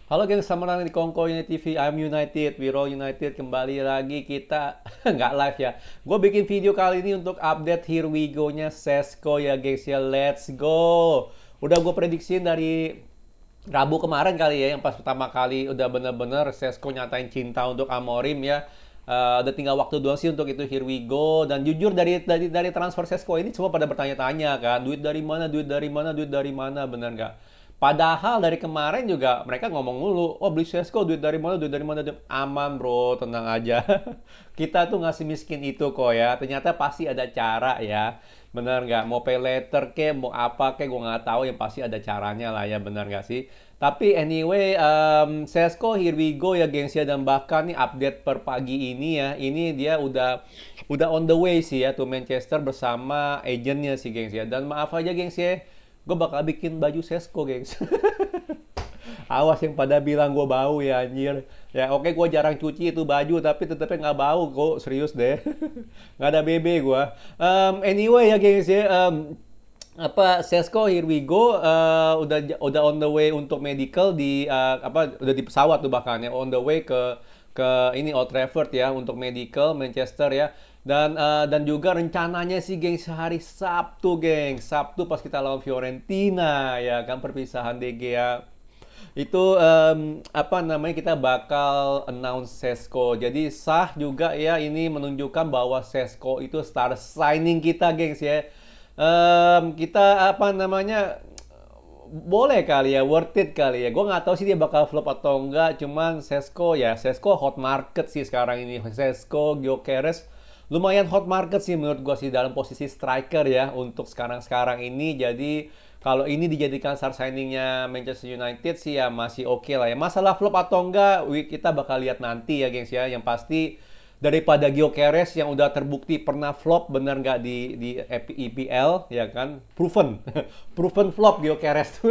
Halo gengs, selamat datang di Kongko United TV. I'm United, we roll United. Kembali lagi kita nggak live ya. Gue bikin video kali ini untuk update Here We Go-nya Sesko ya gengs ya. Let's go. Udah gue prediksiin dari Rabu kemarin kali ya, yang pas pertama kali udah bener-bener Sesko nyatain cinta untuk Amorim ya. Udah tinggal waktu doang sih untuk itu Here We Go. Dan jujur dari transfer Sesko ini semua pada bertanya-tanya kan, duit dari mana, duit dari mana, duit dari mana, bener nggak? Padahal dari kemarin juga mereka ngomong mulu, oh beli Sesko duit dari mana, duit dari mana, aman bro, tenang aja. Kita tuh ngasih miskin itu kok ya. Ternyata pasti ada cara ya. Bener nggak? Mau pay later ke, mau apa ke, gue nggak tahu. Yang pasti ada caranya lah ya, bener nggak sih? Tapi anyway, Sesko here we go ya gengs ya. Dan bahkan nih update per pagi ini ya, ini dia udah on the way sih ya to Manchester bersama agentnya sih gengs ya. Dan maaf aja gengs ya, gue bakal bikin baju Sesko gengs. Awas yang pada bilang gue bau ya anjir. Ya oke, gue jarang cuci itu baju tapi tetepnya nggak bau kok, serius deh. Nggak ada BB gue. Anyway ya gengs ya. Apa Sesko here we go, udah on the way untuk medical di apa udah di pesawat tuh bahkan ya, on the way ke ini Old Trafford ya untuk medical Manchester ya. Dan juga rencananya sih geng sehari Sabtu geng, Sabtu pas kita lawan Fiorentina ya kan, perpisahan DG ya, itu apa namanya, kita bakal announce Sesko. Jadi sah juga ya, ini menunjukkan bahwa Sesko itu star signing kita gengs ya. Kita apa namanya, boleh kali ya, worth it kali ya. Gue nggak tahu sih dia bakal flop atau enggak. Cuman Sesko ya, Sesko hot market sih sekarang ini. Sesko, Gyökeres lumayan hot market sih menurut gue sih dalam posisi striker ya untuk sekarang-sekarang ini. Jadi kalau ini dijadikan star signingnya Manchester United sih ya masih oke lah ya. Masalah flop atau enggak, kita bakal lihat nanti ya gengs ya. Yang pasti daripada Gyökeres yang udah terbukti pernah flop, bener nggak di EPL ya kan, proven proven flop Gyökeres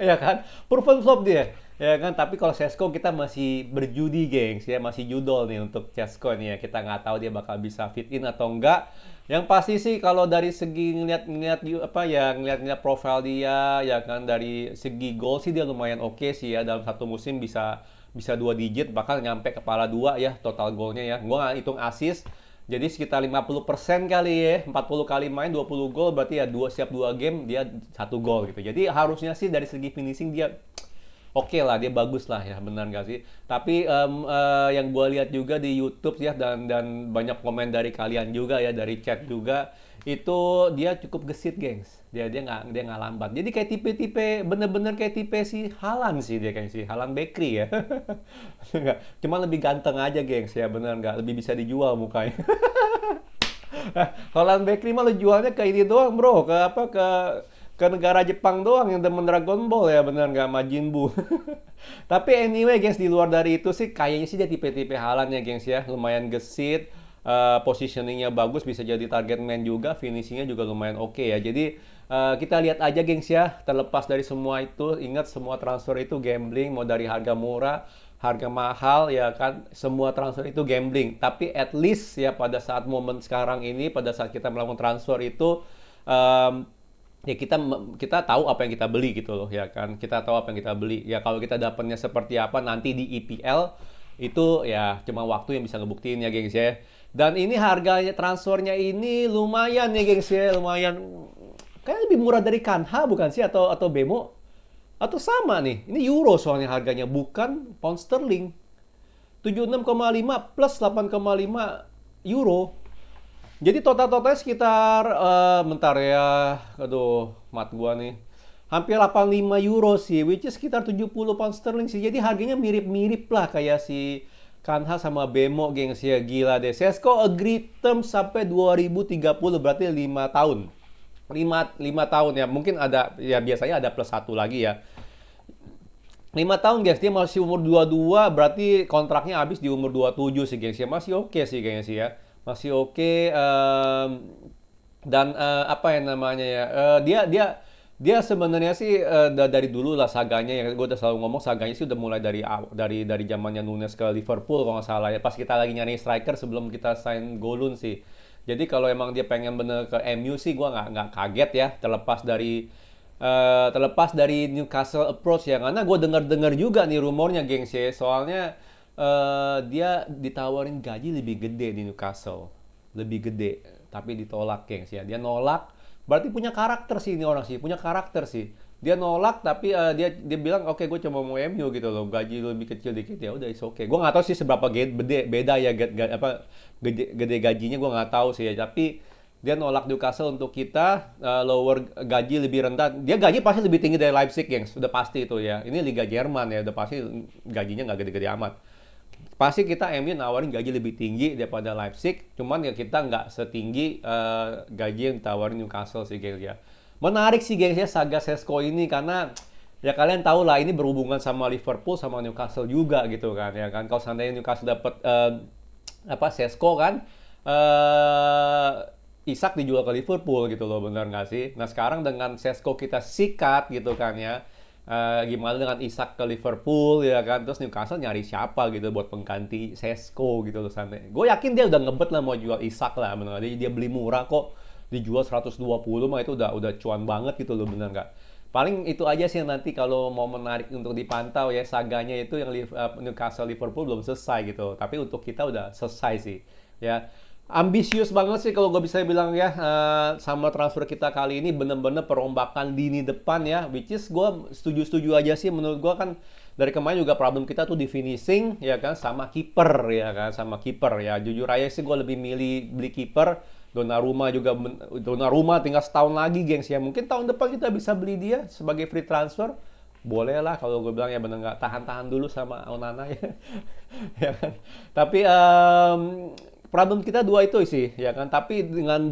ya kan, proven flop dia ya kan. Tapi kalau Sesko kita masih berjudi gengs ya, masih judol nih untuk Sesko nih ya, kita nggak tahu dia bakal bisa fit in atau enggak. Yang pasti sih kalau dari segi ngeliat apa ya, ngeliat profil dia ya kan, dari segi gol sih dia lumayan oke sih ya, dalam satu musim bisa bisa 2 digit, bahkan nyampe kepala 2 ya total golnya ya. Gua nggak hitung assist. Jadi sekitar 50% kali ya, 40 kali main 20 gol, berarti ya setiap 2 game dia 1 gol gitu. Jadi harusnya sih dari segi finishing dia oke lah, dia bagus lah ya, benar nggak sih? Tapi yang gue lihat juga di YouTube ya, dan banyak komen dari kalian juga ya, dari chat juga, itu dia cukup gesit gengs. Dia nggak lambat. Jadi kayak tipe-tipe, bener-bener kayak tipe si Halan sih, dia kayak si Halan Bakery ya. Nggak, cuma lebih ganteng aja gengs ya, bener nggak? Lebih bisa dijual mukanya. Holland Bakery mah lu jualnya ke ini doang bro, ke apa, ke negara Jepang doang yang demen Dragon Ball ya, bener nggak, Majin Buu. Tapi anyway gengs, di luar dari itu sih kayaknya sih dia tipe-tipe Halan ya gengs ya, lumayan gesit, positioningnya bagus, bisa jadi target man juga, finishingnya juga lumayan oke ya. Jadi kita lihat aja gengs ya, terlepas dari semua itu, ingat semua transfer itu gambling, mau dari harga murah, harga mahal ya kan, semua transfer itu gambling. Tapi at least ya pada saat momen sekarang ini, pada saat kita melakukan transfer itu, em, ya kita tahu apa yang kita beli gitu loh ya kan, kita tahu apa yang kita beli ya. Kalau kita dapatnya seperti apa nanti di EPL, itu ya cuma waktu yang bisa ngebuktiin ya gengs ya. Dan ini harganya transfernya ini lumayan ya gengs ya, lumayan, kayak lebih murah dari Kanha bukan sih, atau Bemo, atau sama nih, ini euro soalnya harganya, bukan pound sterling. 76,5 plus 8,5 euro. Jadi total-totalnya sekitar, bentar ya, aduh, mat gua nih. Hampir 85 euro sih, which is sekitar 70 pound sterling sih. Jadi harganya mirip-mirip lah kayak si Kanha sama Bemo, gengs ya. Gila deh. Sesko agree term sampai 2030, berarti 5 tahun. 5 tahun ya. Mungkin ada, ya biasanya ada plus satu lagi ya. 5 tahun guys, dia masih umur 22, berarti kontraknya habis di umur 27 sih guys ya. Masih oke sih kayaknya sih ya. Masih oke, dan apa yang namanya ya, dia dia dia sebenarnya sih, dari dulu lah saganya ya. Gue udah selalu ngomong saganya sih udah mulai dari zamannya Nunes ke Liverpool kalau nggak salah ya. Pas kita lagi nyari striker sebelum kita sign Golun sih. Jadi kalau emang dia pengen bener ke MU sih, gue nggak kaget ya. Terlepas dari Terlepas dari Newcastle approach ya, karena gue dengar-dengar juga nih rumornya gengs ya, soalnya dia ditawarin gaji lebih gede di Newcastle, lebih gede, tapi ditolak gengs ya. Dia nolak, berarti punya karakter sih ini orang sih, punya karakter sih. Dia nolak tapi dia bilang oke gue cuma mau MU gitu loh, gaji lebih kecil dikit ya udah oke. Gue nggak tahu sih seberapa beda ya gede gajinya gue nggak tahu sih ya, tapi dia nolak Newcastle untuk kita lower gaji lebih rendah. Dia gaji pasti lebih tinggi dari Leipzig, gengs. Sudah pasti itu ya. Ini Liga Jerman ya, udah pasti gajinya nggak gede-gede amat. Pasti kita MU nawarin gaji lebih tinggi daripada Leipzig, cuman ya kita nggak setinggi gaji yang ditawarin Newcastle sih, gengs ya. Menarik sih, gengs ya, saga Sesko ini karena ya kalian tahu lah ini berhubungan sama Liverpool sama Newcastle juga gitu kan ya kan. Kalau seandainya Newcastle dapat Sesko kan, Isak dijual ke Liverpool gitu loh, bener nggak sih? Nah sekarang dengan Sesko kita sikat gitu kan ya, gimana dengan Isak ke Liverpool ya kan, terus Newcastle nyari siapa gitu buat pengganti Sesko gitu loh. Gue yakin dia udah ngebet lah mau jual Isak lah, bener nggak? Dia beli murah kok, dijual 120 mah itu udah cuan banget gitu loh, bener nggak? Paling itu aja sih yang nanti kalau mau menarik untuk dipantau ya, saganya itu yang Newcastle Liverpool belum selesai gitu, tapi untuk kita udah selesai sih ya. Ambisius banget sih kalau gue bisa bilang ya, sama transfer kita kali ini bener-bener perombakan lini depan ya, which is gue setuju-setuju aja sih. Menurut gue kan dari kemarin juga problem kita tuh di finishing ya kan, sama kiper ya kan, sama kiper ya. Jujur aja sih gue lebih milih beli kiper. Donnarumma tinggal setahun lagi gengs ya, mungkin tahun depan kita bisa beli dia sebagai free transfer. Boleh lah kalau gue bilang ya, bener nggak, tahan-tahan dulu sama Onana ya. Ya kan? Tapi problem kita dua itu sih ya kan, tapi dengan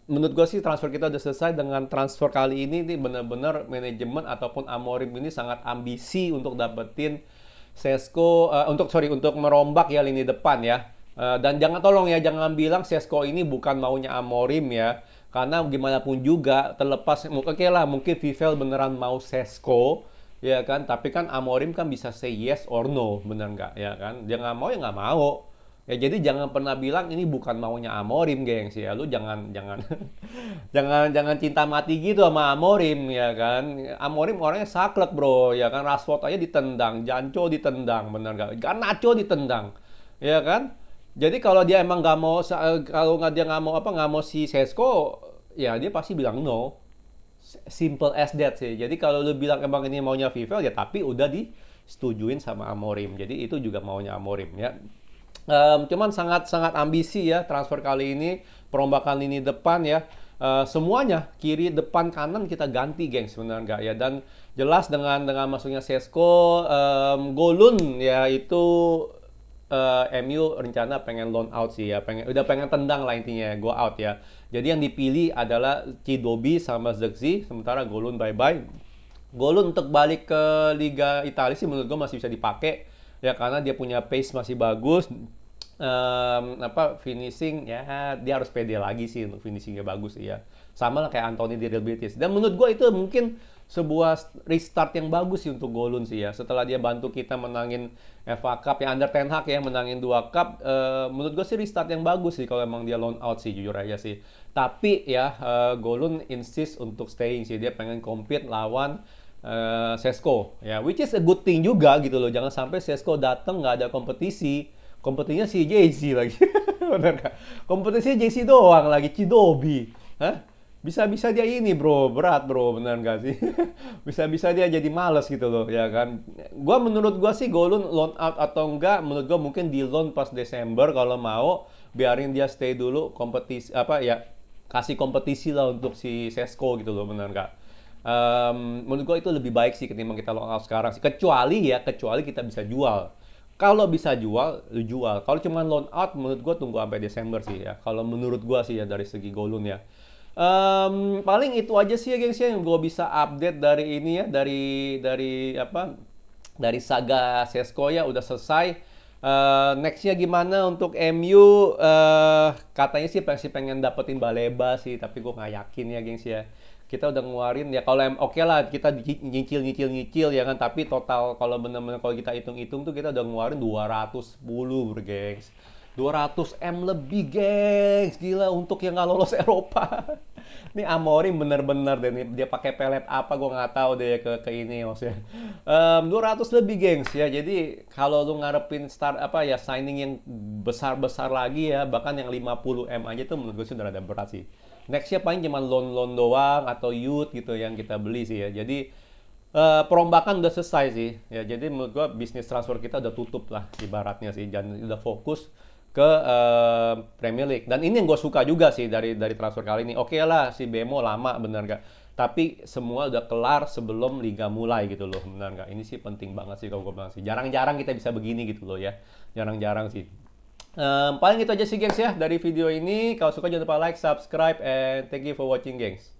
menurut gue sih transfer kita udah selesai. Dengan transfer kali ini nih bener-bener manajemen ataupun Amorim ini sangat ambisi untuk dapetin Sesko, untuk merombak ya lini depan ya. Dan tolong ya jangan bilang Sesko ini bukan maunya Amorim ya, karena gimana pun juga terlepas oke lah mungkin Vivel beneran mau Sesko ya kan, tapi kan Amorim kan bisa say yes or no, bener nggak ya kan? Dia nggak mau ya nggak mau. Ya jadi jangan pernah bilang ini bukan maunya Amorim, gengs ya. Lu jangan jangan cinta mati gitu sama Amorim ya kan. Amorim orangnya saklek, bro, ya kan. Rashford aja ditendang, Jancho ditendang, bener nggak? Garnacho ditendang, ya kan. Jadi kalau dia emang nggak mau, kalau nggak dia nggak mau si Sesko, ya dia pasti bilang no. Simple as that sih. Jadi kalau lu bilang emang ini maunya Vivel ya, tapi udah disetujuin sama Amorim. Jadi itu juga maunya Amorim ya. Cuman sangat ambisi ya transfer kali ini, perombakan lini depan ya. Semuanya kiri, depan, kanan kita ganti, gengs, benar nggak ya? Dan jelas dengan masuknya Sesko, Golun ya itu MU rencana pengen loan out sih ya, udah pengen tendang lah intinya, go out ya. Jadi yang dipilih adalah Cidobi sama Zexi, sementara Golun bye-bye. Golun untuk balik ke Liga Italia sih menurut gue masih bisa dipakai ya, karena dia punya pace masih bagus. Finishing ya dia harus pede lagi sih untuk finishingnya bagus ya, sama lah kayak Anthony di Real Betis. Dan menurut gue itu mungkin sebuah restart yang bagus sih untuk Golun sih ya, setelah dia bantu kita menangin FA Cup ya under Ten Hag ya, menangin 2 cup. Menurut gue sih restart yang bagus sih kalau emang dia loan out sih, jujur aja sih. Tapi ya Golun insist untuk staying sih, dia pengen compete lawan Sesko ya, which is a good thing juga gitu loh. Jangan sampai Sesko datang nggak ada kompetisinya si JC lagi. Bener kan? Kompetisinya JC doang lagi, Cidobi. Hah? Bisa-bisa dia ini, bro, berat, bro, bener gak sih? Bisa-bisa dia jadi males gitu loh, ya kan? Menurut gua sih Golun loan out atau enggak, menurut gua mungkin di loan pas Desember kalau mau, biarin dia stay dulu, kompetisi kasih kompetisi lah untuk si Sesko gitu loh, bener gak? Menurut gua itu lebih baik sih ketimbang kita loan out sekarang sih. Kecuali kita bisa jual. Kalau bisa jual, lu jual. Kalau cuma loan out, menurut gue tunggu sampai Desember sih ya. Kalau menurut gue sih ya dari segi Golun ya. Paling itu aja sih ya gengs ya yang gue bisa update dari ini ya, dari saga Sesko ya udah selesai. Nextnya gimana untuk MU? Katanya sih pengen dapetin Baleba sih, tapi gue nggak yakin ya gengs ya. Kita udah ngeluarin ya, kalau oke lah kita nyicil ya kan, tapi total kalau bener-bener kalau kita hitung-hitung tuh kita udah ngeluarin 210 bro gengs. 200 M lebih, gengs. Gila, untuk yang nggak lolos Eropa. Ini Amorim bener-bener deh, nih. Dia pakai pelet apa gue nggak tahu deh ke ini maksudnya. 200 lebih, gengs ya. Jadi kalau lu ngarepin start apa ya signing yang besar-besar lagi ya, bahkan yang 50 M aja tuh menurut gue sudah ada berat sih. Nextnya paling cuma loan-loan doang atau youth gitu yang kita beli sih ya. Jadi perombakan udah selesai sih ya, jadi menurut gua bisnis transfer kita udah tutup lah ibaratnya sih, dan udah fokus ke Premier League. Dan ini yang gue suka juga sih dari transfer kali ini. Oke lah si Bemo lama bener gak, tapi semua udah kelar sebelum liga mulai gitu loh, bener gak? Ini sih penting banget sih kalau gue bilang sih, jarang-jarang kita bisa begini gitu loh ya, jarang-jarang sih. Paling itu aja sih, gengs ya, dari video ini. Kalau suka jangan lupa like, subscribe, and thank you for watching, gengs.